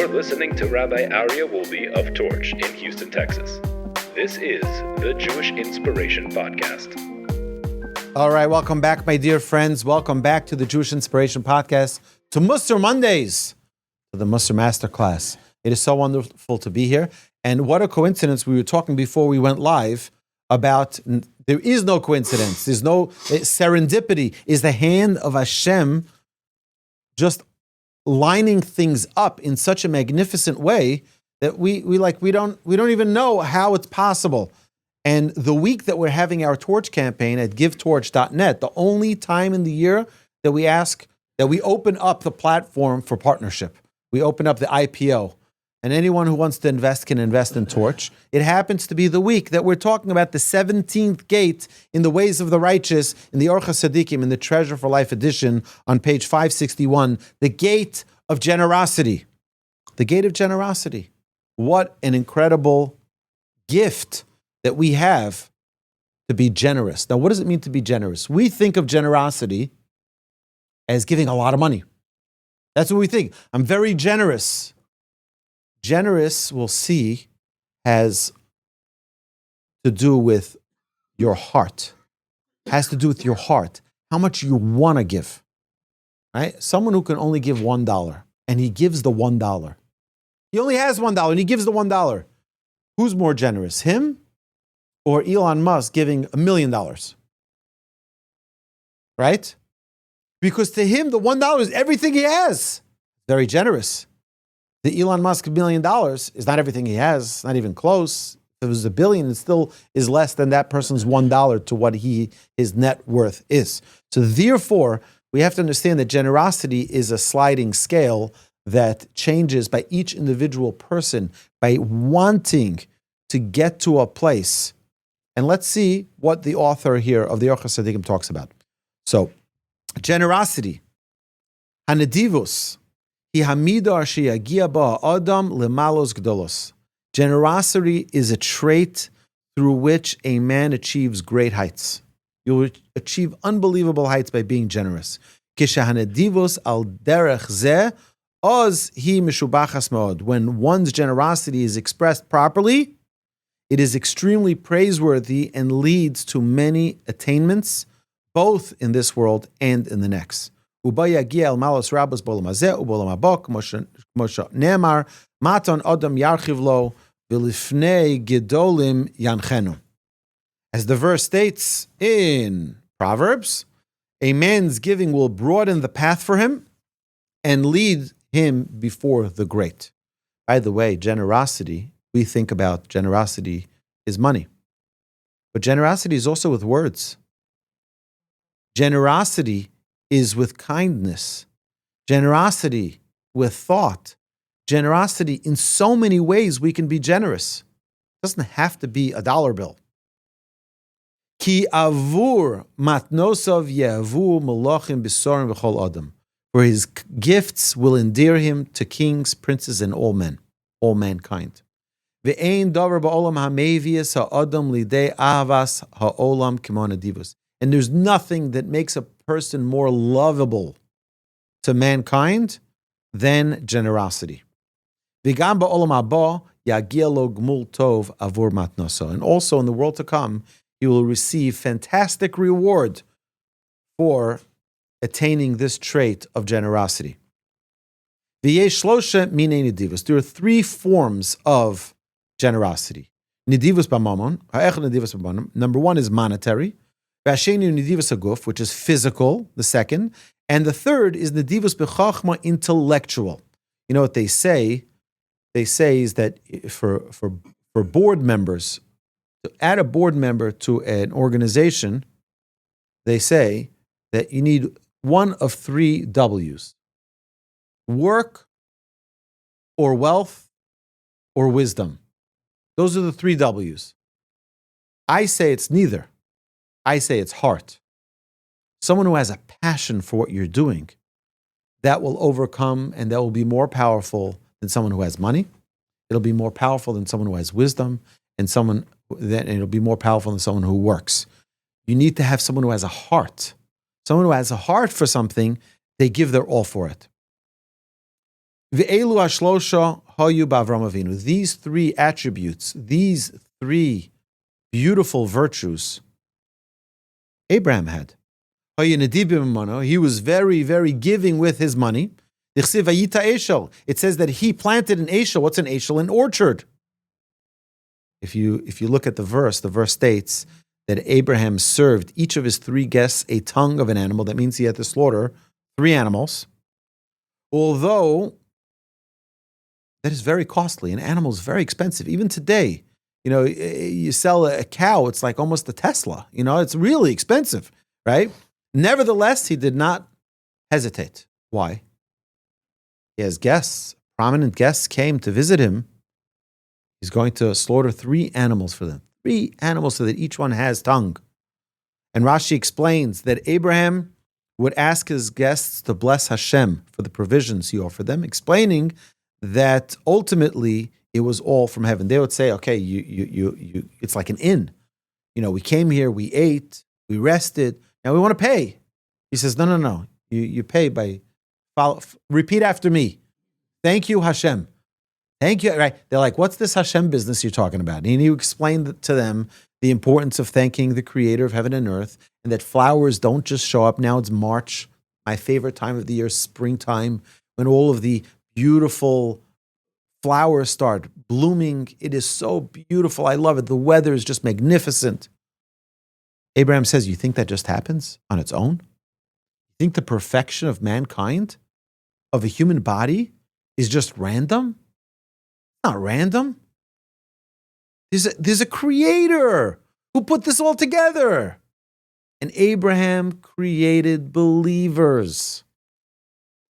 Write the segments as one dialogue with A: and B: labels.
A: You're listening to Rabbi Aryeh Wolbe of Torch in Houston, Texas. This is the Jewish Inspiration Podcast.
B: All right, welcome back, my dear friends. Welcome back to the Jewish Inspiration Podcast, to Mussar Mondays, to the Mussar Masterclass. It is so wonderful to be here. And what a coincidence. We were talking before we went live about there is no coincidence. There's no serendipity. Is the hand of Hashem just lining things up in such a magnificent way that we don't even know how it's possible. And the week that we're having our torch campaign at givetorch.net, the only time in the year that we ask that we open up the platform for partnership. We open up the IPO. And anyone who wants to invest can invest in Torch. It happens to be the week that we're talking about the 17th gate in the ways of the righteous in the Orchos Tzaddikim in the Treasure for Life edition on page 561, the gate of generosity. The gate of generosity. What an incredible gift that we have to be generous. Now, what does it mean to be generous? We think of generosity as giving a lot of money. That's what we think. I'm very generous. Generous, we'll see, has to do with your heart. Has to do with your heart. How much you want to give. Right? Someone who can only give $1 and he gives the $1. He only has $1 and he gives the $1. Who's more generous, him or Elon Musk giving $1 million? Right? Because to him, the $1 is everything he has. Very generous. The Elon Musk $1 million is not everything he has, not even close. If it was $1 billion, it still is less than that person's $1 to what his net worth is. So therefore, we have to understand that generosity is a sliding scale that changes by each individual person by wanting to get to a place. And let's see what the author here of the Orchos Tzaddikim talks about. So, generosity, hanedivus. Generosity is a trait through which a man achieves great heights. You'll achieve unbelievable heights by being generous. When one's generosity is expressed properly, it is extremely praiseworthy and leads to many attainments, both in this world and in the next. As the verse states in Proverbs, a man's giving will broaden the path for him and lead him before the great. By the way, generosity, we think about generosity is money. But generosity is also with words. Generosity is with kindness, generosity with thought, generosity in so many ways we can be generous. It doesn't have to be a dollar bill. Ki avur matnosov yehavu malachim b'sorim v'chol adam. For his gifts will endear him to kings, princes, and all men, all mankind. Ve'ein davar ba'olam ha'mevius ha'adam lidei ahavas ha'olam k'mo hanedivus. And there's nothing that makes a person more lovable to mankind than generosity. And also in the world to come, he will receive fantastic reward for attaining this trait of generosity. There are three forms of generosity. Number one is monetary. Which is physical, the second. And the third is nedivus b'chachma, intellectual. You know what they say? They say is that for board members, to add a board member to an organization, they say that you need one of three W's. Work, or wealth, or wisdom. Those are the three W's. I say it's neither. I say it's heart. Someone who has a passion for what you're doing, that will overcome and that will be more powerful than someone who has money. It'll be more powerful than someone who has wisdom, and it'll be more powerful than someone who works. You need to have someone who has a heart. Someone who has a heart for something, they give their all for it. Ve'elu hashlosha hayu b'Avram Avinu. These three attributes, these three beautiful virtues, Abraham had. He was very, very giving with his money. It says that he planted an eshel. What's an eshel? An orchard. If you look at the verse states that Abraham served each of his three guests a tongue of an animal. That means he had to slaughter 3 animals. Although that is very costly. An animal is very expensive. Even today, you sell a cow, it's like almost a Tesla. It's really expensive, right? Nevertheless, he did not hesitate. Why? He has guests, prominent guests came to visit him. He's going to slaughter 3 animals for them. 3 animals so that each one has tongue. And Rashi explains that Abraham would ask his guests to bless Hashem for the provisions he offered them, explaining that ultimately it was all from heaven. They would say, okay, you it's like an inn. We came here, we ate, we rested, now we want to pay. He says, no. You pay by, repeat after me. Thank you, Hashem. Thank you. Right? They're like, what's this Hashem business you're talking about? And he explained to them the importance of thanking the creator of heaven and earth, and that flowers don't just show up. Now it's March, my favorite time of the year, springtime, when all of the beautiful flowers start blooming. It is so beautiful. I love it. The weather is just magnificent. Abraham says, you think that just happens on its own? You think the perfection of mankind, of a human body, is just random? Not random. There's a creator who put this all together. And Abraham created believers.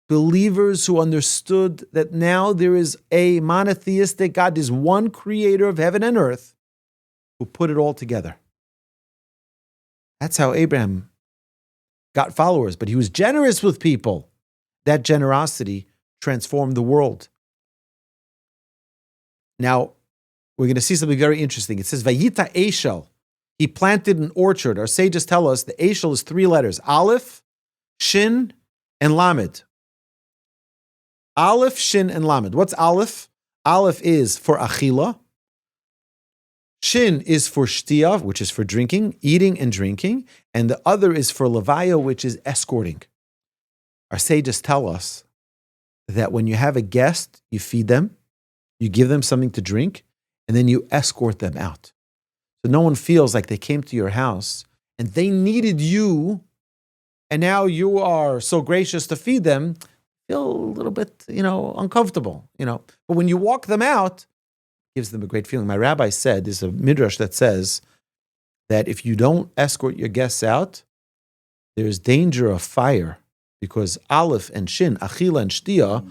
B: Believers who understood that now there is a monotheistic God. There's one creator of heaven and earth who put it all together. That's how Abraham got followers, but he was generous with people. That generosity transformed the world. Now, we're going to see something very interesting. It says, Vayita Eshel. He planted an orchard. Our sages tell us the Eshel is 3 letters. Aleph, Shin, and Lamed. Aleph, Shin, and Lamed. What's Aleph? Aleph is for Achila. Shin is for Shtia, which is for drinking, eating and drinking. And the other is for Levaya, which is escorting. Our sages tell us that when you have a guest, you feed them, you give them something to drink, and then you escort them out. So no one feels like they came to your house and they needed you, and now you are so gracious to feed them, feel a little bit, uncomfortable, But when you walk them out, it gives them a great feeling. My rabbi said, there's a midrash that says that if you don't escort your guests out, there's danger of fire, because Aleph and Shin, Achila and Shtia,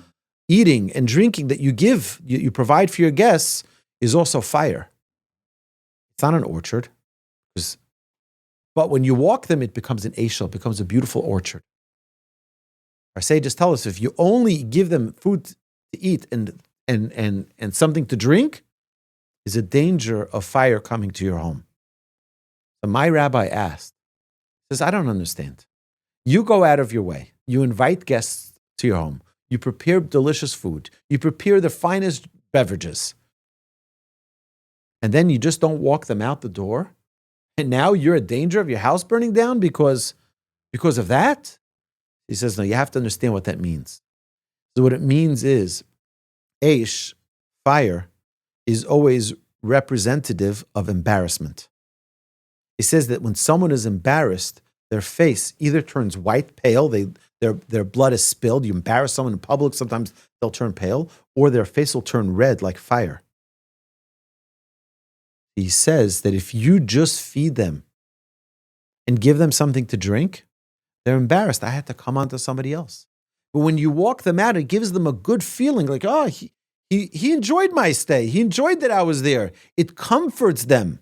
B: eating and drinking that you give, you provide for your guests, is also fire. It's not an orchard. But when you walk them, it becomes an eshel, it becomes a beautiful orchard. Our sages tell us if you only give them food to eat and something to drink, is a danger of fire coming to your home. So my rabbi asked, says, I don't understand. You go out of your way. You invite guests to your home. You prepare delicious food. You prepare the finest beverages. And then you just don't walk them out the door. And now you're in danger of your house burning down because of that? He says, no, you have to understand what that means. So what it means is, Aish, fire, is always representative of embarrassment. He says that when someone is embarrassed, their face either turns white, pale, their blood is spilled. You embarrass someone in public, sometimes they'll turn pale, or their face will turn red like fire. He says that if you just feed them and give them something to drink, they're embarrassed. I had to come on to somebody else. But when you walk them out, it gives them a good feeling, like, oh, he enjoyed my stay. He enjoyed that I was there. It comforts them.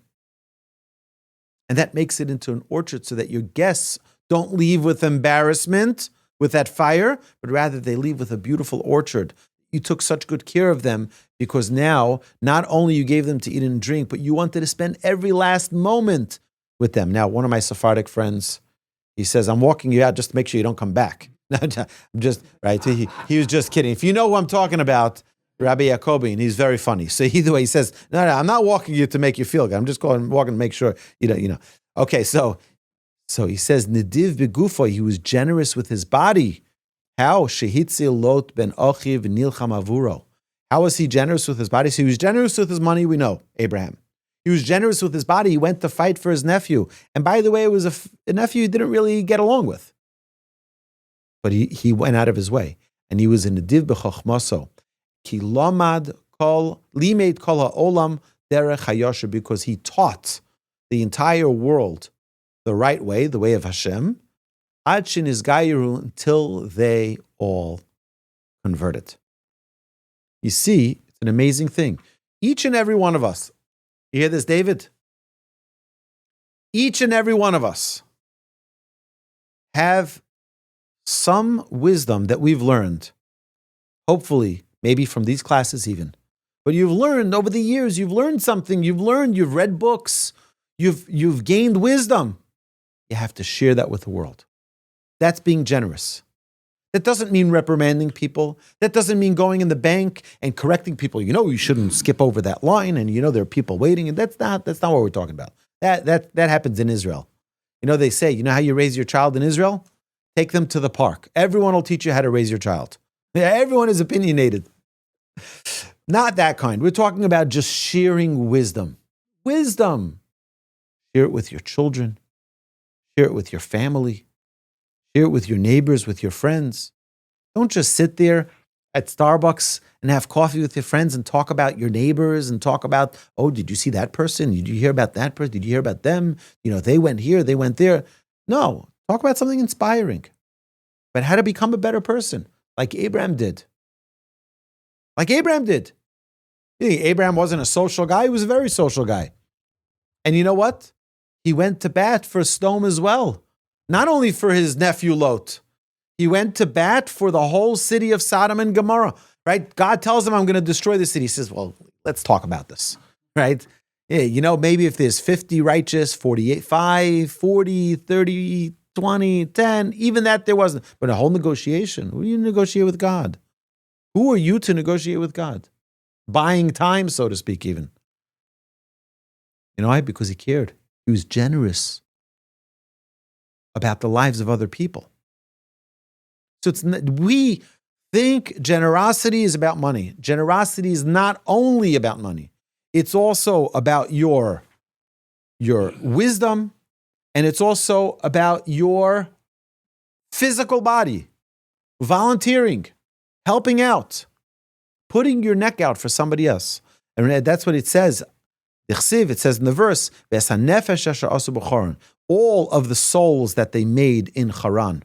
B: And that makes it into an orchard so that your guests don't leave with embarrassment, with that fire, but rather they leave with a beautiful orchard. You took such good care of them because now not only you gave them to eat and drink, but you wanted to spend every last moment with them. Now, one of my Sephardic friends, he says, I'm walking you out just to make sure you don't come back. No, I'm just, right? He was just kidding. If you know who I'm talking about, Rabbi Yaakov, and he's very funny. So either way, he says, no, I'm not walking you to make you feel good. I'm just walking to make sure, you know. Okay, so he says, Nediv begufo, he was generous with his body. How? Shehitzil lot ben achiv nilcham avuro. How was he generous with his body? So he was generous with his money, we know, Abraham. He was generous with his body. He went to fight for his nephew. And by the way, it was a nephew he didn't really get along with. But he went out of his way. And he was in Nediv b'chochmaso. Ki lamad kol, limed kol ha'olam derech hayosher, because he taught the entire world the right way, the way of Hashem, ad shenizgayiru, until they all converted. You see, it's an amazing thing. Each and every one of us, you hear this, David? Each and every one of us have some wisdom that we've learned, hopefully, maybe from these classes even. But you've learned over the years, you've learned something, you've read books, you've gained wisdom. You have to share that with the world. That's being generous. That doesn't mean reprimanding people. That doesn't mean going in the bank and correcting people. You shouldn't skip over that line, and there are people waiting, and that's not what we're talking about. That happens in Israel. They say, how you raise your child in Israel? Take them to the park. Everyone will teach you how to raise your child. Everyone is opinionated. Not that kind. We're talking about just sharing wisdom. Wisdom. Share it with your children. Share it with your family. Share it with your neighbors, with your friends. Don't just sit there at Starbucks and have coffee with your friends and talk about your neighbors and talk about, oh, did you see that person? Did you hear about that person? Did you hear about them? They went here, they went there. No, talk about something inspiring. But how to become a better person, like Abraham did. Abraham wasn't a social guy. He was a very social guy. And you know what? He went to bat for Sodom as well. Not only for his nephew Lot. He went to bat for the whole city of Sodom and Gomorrah, right? God tells him, I'm going to destroy the city. He says, well, let's talk about this, right? Yeah, maybe if there's 50 righteous, 48, 5, 40, 30, 20, 10, even that there wasn't. But a whole negotiation. Who do you negotiate with God? Who are you to negotiate with God? Buying time, so to speak, even. You know why? Because he cared. He was generous about the lives of other people. So we think generosity is about money. Generosity is not only about money. It's also about your wisdom, and it's also about your physical body, volunteering, helping out, putting your neck out for somebody else. And that's what it says. It says in the verse, all of the souls that they made in Haran.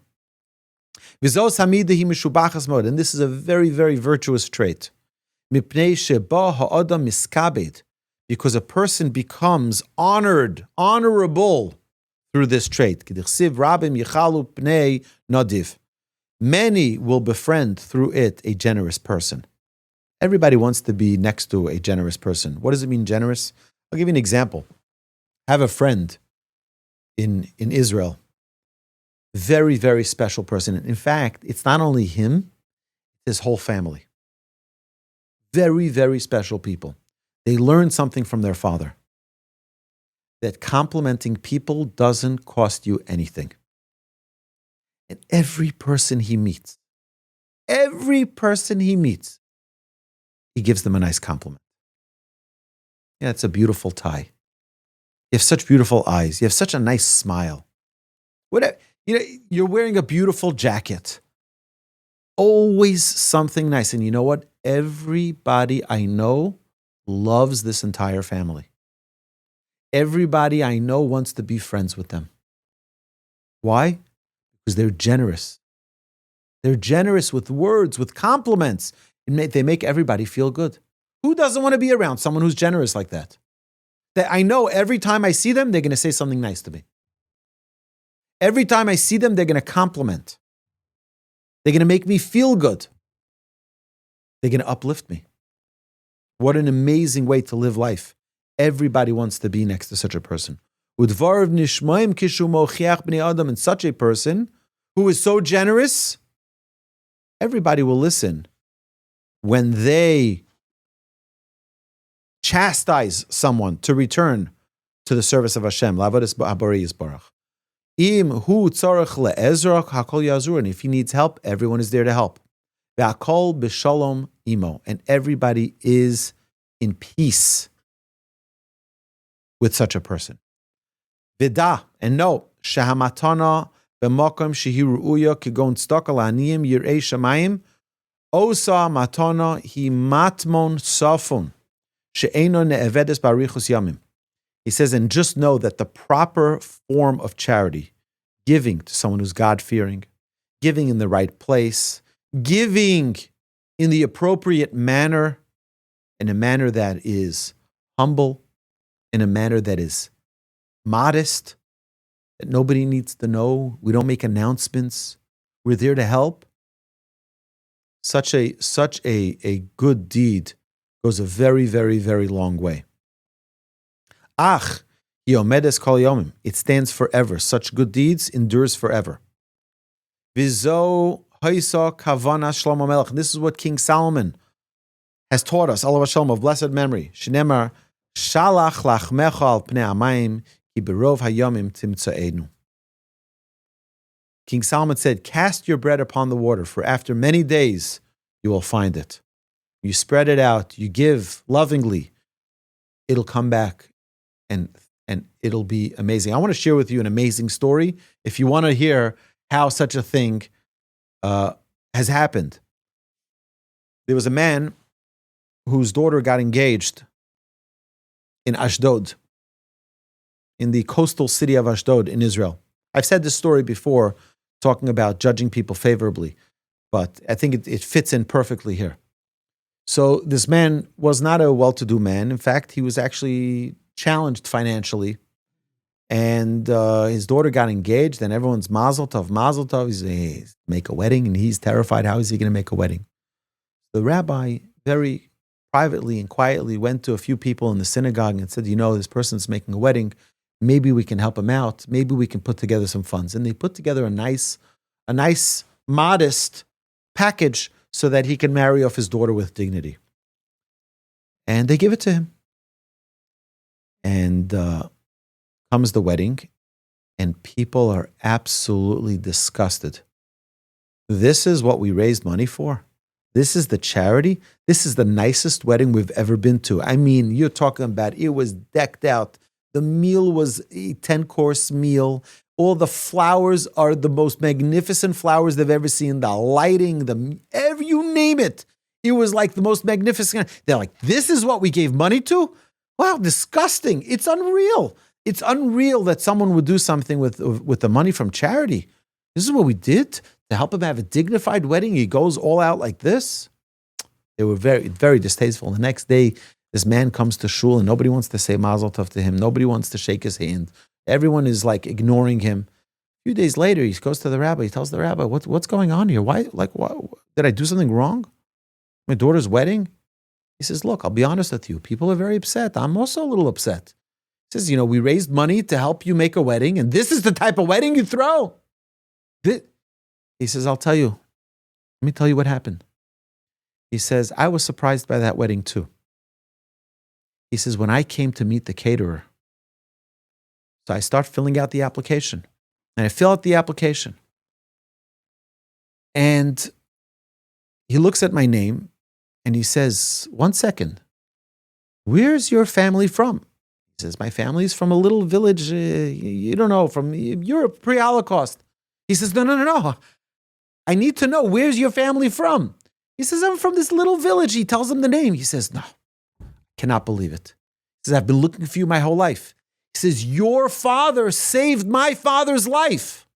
B: And this is a very, very virtuous trait. Because a person becomes honorable through this trait. Many will befriend through it a generous person. Everybody wants to be next to a generous person. What does it mean, generous? I'll give you an example. I have a friend in Israel. Very, very special person. In fact, it's not only him, it's his whole family. Very, very special people. They learned something from their father. That complimenting people doesn't cost you anything. And every person he meets, he gives them a nice compliment. Yeah, it's a beautiful tie. You have such beautiful eyes. You have such a nice smile. You're wearing a beautiful jacket. Always something nice. And you know what? Everybody I know loves this entire family. Everybody I know wants to be friends with them. Why? Because they're generous. They're generous with words, with compliments. They make everybody feel good. Who doesn't want to be around someone who's generous like that? That I know every time I see them, they're going to say something nice to me. Every time I see them, they're going to compliment. They're going to make me feel good. They're going to uplift me. What an amazing way to live life. Everybody wants to be next to such a person. And such a person who is so generous, everybody will listen when they chastise someone to return to the service of Hashem. Im hu tzarech le'ezrach hakol yazur, and if he needs help, everyone is there to help. Ve'akol b'shalom imo, and everybody is in peace with such a person. Vida, and know, shahamatana b'makom shehi ru'uya kigon tzedakah la'aniyim yirei shamayim osa matana hi matmon safon she'eno ne'evedes barichus yamim. He says, and just know that the proper form of charity, giving to someone who's God-fearing, giving in the right place, giving in the appropriate manner, in a manner that is humble, in a manner that is modest, that nobody needs to know. We don't make announcements. We're there to help. Such a good deed goes a very, very, very long way. Ach, yomedes kol yomim. It stands forever. Such good deeds endures forever. Vizo haisa kavana Shlomo Melech. This is what King Solomon has taught us, alav hashalom, of blessed memory. Shnemar shalach lachmecha al pnei hamayim ki berov hayomim timtzaenu. King Solomon said, cast your bread upon the water, for after many days you will find it. You spread it out, you give lovingly, it'll come back. And it'll be amazing. I want to share with you an amazing story. If you want to hear how such a thing has happened. There was a man whose daughter got engaged in Ashdod, in the coastal city of Ashdod in Israel. I've said this story before, talking about judging people favorably, but I think it fits in perfectly here. So this man was not a well-to-do man. In fact, he was actually challenged financially, and his daughter got engaged, and everyone's mazel tov. He's make a wedding, and he's terrified. How is he going to make a wedding? The rabbi very privately and quietly went to a few people in the synagogue and said, this person's making a wedding. Maybe we can help him out. Maybe we can put together some funds. And they put together a nice, modest package so that he can marry off his daughter with dignity. And they give it to him. And comes the wedding, and people are absolutely disgusted. This is what we raised money for? This is the charity? This is the nicest wedding we've ever been to. I mean, you're talking about it was decked out. The meal was a 10-course meal. All the flowers are the most magnificent flowers they've ever seen. The lighting, you name it. It was like the most magnificent. They're like, this is what we gave money to? Wow, disgusting. It's unreal. It's unreal that someone would do something with the money from charity. This is what we did to help him have a dignified wedding. He goes all out like this. They were very, very distasteful. The next day, this man comes to shul and nobody wants to say mazel tov to him. Nobody wants to shake his hand. Everyone is like ignoring him. A few days later, he goes to the rabbi. He tells the rabbi, what's going on here? Why? Did I do something wrong? My daughter's wedding? He says, look, I'll be honest with you. People are very upset. I'm also a little upset. He says, we raised money to help you make a wedding, and this is the type of wedding you throw. He says, I'll tell you. Let me tell you what happened. He says, I was surprised by that wedding too. He says, when I came to meet the caterer, so I start filling out the application. And I fill out the application. And he looks at my name, and he says, 1 second, where's your family from? He says, my family is from a little village, you don't know, from Europe, pre-Holocaust. He says, no. I need to know, where's your family from? He says, I'm from this little village. He tells him the name. He says, no, I cannot believe it. He says, I've been looking for you my whole life. He says, your father saved my father's life.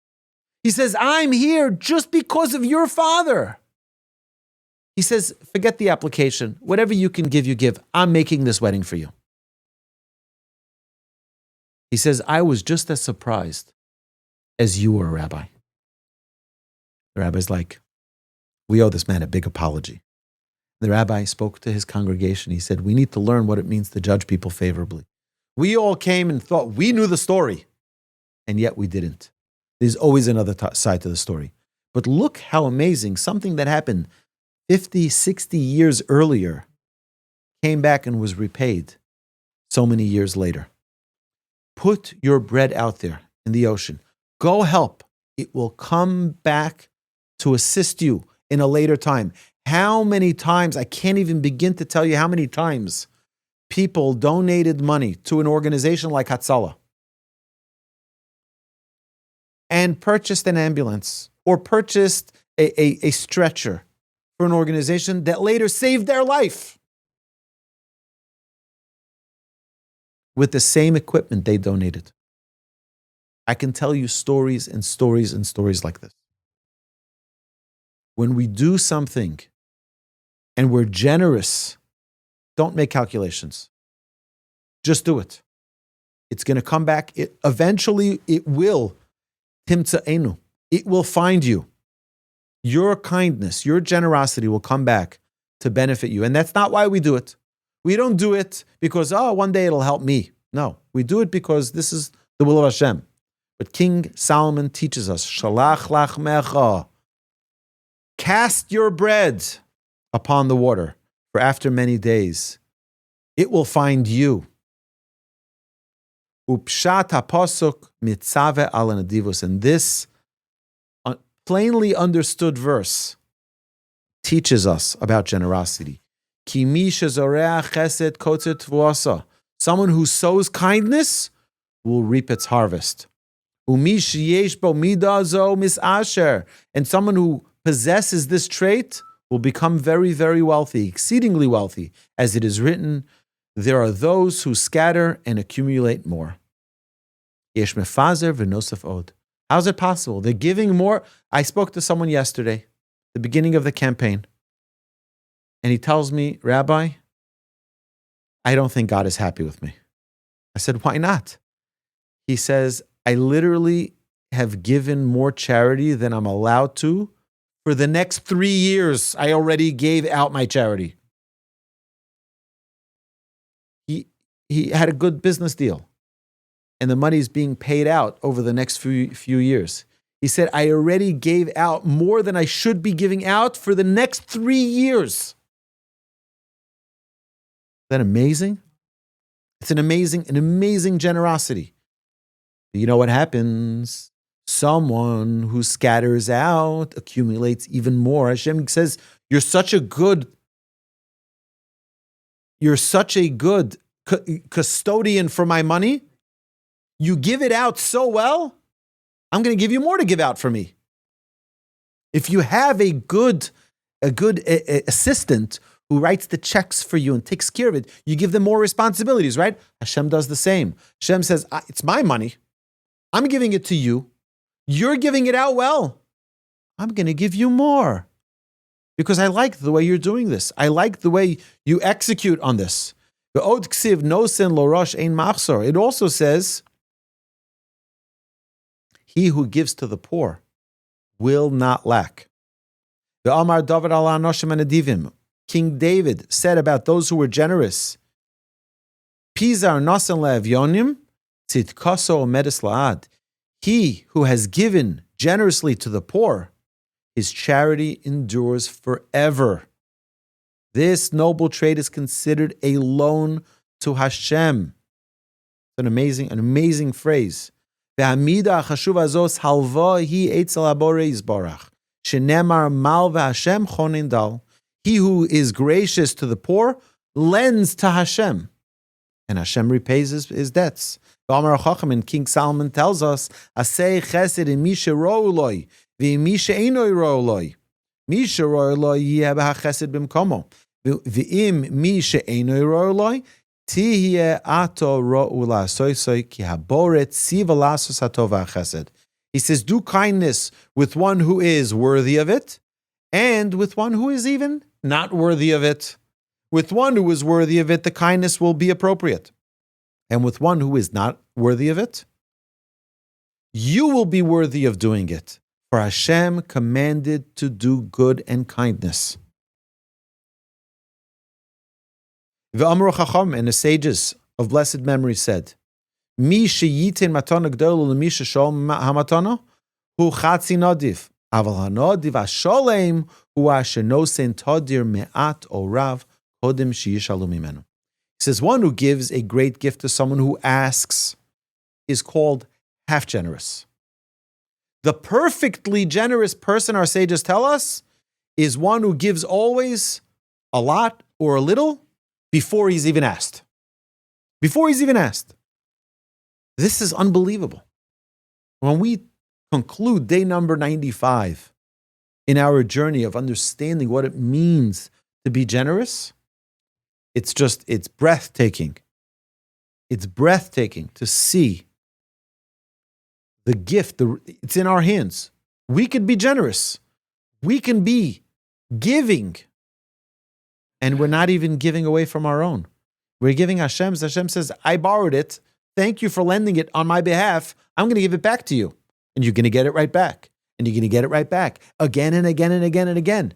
B: He says, I'm here just because of your father. He says, forget the application. Whatever you can give, you give. I'm making this wedding for you. He says, I was just as surprised as you were, Rabbi. The rabbi's like, we owe this man a big apology. The rabbi spoke to his congregation. He said, we need to learn what it means to judge people favorably. We all came and thought we knew the story, and yet we didn't. There's always another side to the story. But look how amazing, something that happened 50, 60 years earlier came back and was repaid so many years later. Put your bread out there in the ocean. Go help. It will come back to assist you in a later time. How many times, I can't even begin to tell you how many times people donated money to an organization like Hatzalah and purchased an ambulance or purchased a stretcher for an organization that later saved their life with the same equipment they donated. I can tell you stories and stories and stories like this. When we do something and we're generous, don't make calculations. Just do it. It's going to come back. Eventually, it will. Timtza'enu. It will find you. Your kindness, your generosity will come back to benefit you. And that's not why we do it. We don't do it because, one day it'll help me. No, we do it because this is the will of Hashem. But King Solomon teaches us, Shalach lachmecha, cast your bread upon the water, for after many days it will find you. Upshat hapasuk mitzave al nadivus. And this plainly understood verse teaches us about generosity. Ki mi shezoreach chesed kotzet tvuasa. Someone who sows kindness will reap its harvest. Umi sheyesh bo midah zo misasher. And someone who possesses this trait will become very, very wealthy, exceedingly wealthy. As it is written, there are those who scatter and accumulate more. Yesh mefazer v'nosef od. How's it possible? They're giving more. I spoke to someone yesterday, the beginning of the campaign, and he tells me, Rabbi, I don't think God is happy with me. I said, why not? He says, I literally have given more charity than I'm allowed to. For the next 3 years, I already gave out my charity. He had a good business deal, and the money is being paid out over the next few years. He said, I already gave out more than I should be giving out for the next 3 years. Isn't that amazing? It's an amazing generosity. But you know what happens? Someone who scatters out accumulates even more. Hashem says, you're such a good custodian for my money. You give it out so well, I'm going to give you more to give out for me. If you have a good assistant who writes the checks for you and takes care of it, you give them more responsibilities, right? Hashem does the same. Hashem says, it's my money. I'm giving it to you. You're giving it out well. I'm going to give you more because I like the way you're doing this. I like the way you execute on this. It also says, he who gives to the poor will not lack. King David said about those who were generous, Pizar nasan le'avyonim, tzidkaso omedes la'ad. He who has given generously to the poor, his charity endures forever. This noble trait is considered a loan to Hashem. It's an amazing phrase. Ve'hamida chashuv azos halva hi etzel habore yizbarach. Shenemar mal ve'Hashem chonin dal. He who is gracious to the poor lends to Hashem, and Hashem repays his debts. And King Solomon tells us, Asei chesed in misha ro'uloi, v'misha einoi ro'uloi. Misha ro'uloi yeh b'hachesed b'mkomo. V'im misha einoi ro'uloi, tihye ato ro'ula soisoi ki haboret siva lasos hatov ha'chesed. He says, do kindness with one who is worthy of it, and with one who is even not worthy of it. With one who is worthy of it, the kindness will be appropriate. And with one who is not worthy of it, you will be worthy of doing it. For Hashem commanded to do good and kindness. V'amru chacham, and the sages of blessed memory said, Mi sheyitin matana gdol l'mi sheshol hamatana hu chatzi nadif. Aval hanodiv hasholem hu ashenosen todir me'at o rav kodim sheyishalu mimenu. He says, one who gives a great gift to someone who asks is called half generous. The perfectly generous person, our sages tell us, is one who gives always a lot or a little before he's even asked. Before he's even asked. This is unbelievable. When we conclude day number 95 in our journey of understanding what it means to be generous, it's breathtaking. It's breathtaking to see the gift. It's in our hands. We could be generous. We can be giving. And we're not even giving away from our own. We're giving Hashem. Hashem says, I borrowed it. Thank you for lending it on my behalf. I'm going to give it back to you. And you're going to get it right back. And you're going to get it right back. Again and again and again and again.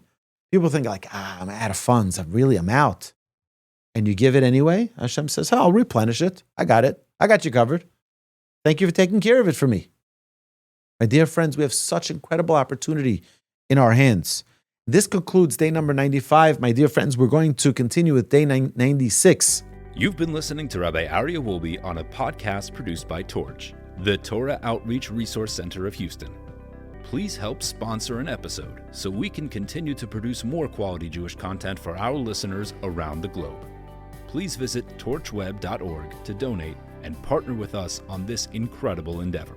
B: People think like, I'm out of funds. I'm out. And you give it anyway. Hashem says, I'll replenish it. I got it. I got you covered. Thank you for taking care of it for me. My dear friends, we have such incredible opportunity in our hands. This concludes day number 95. My dear friends, we're going to continue with day 96.
A: You've been listening to Rabbi Aryeh Wolbe on a podcast produced by Torch, the Torah Outreach Resource Center of Houston. Please help sponsor an episode so we can continue to produce more quality Jewish content for our listeners around the globe. Please visit torchweb.org to donate and partner with us on this incredible endeavor.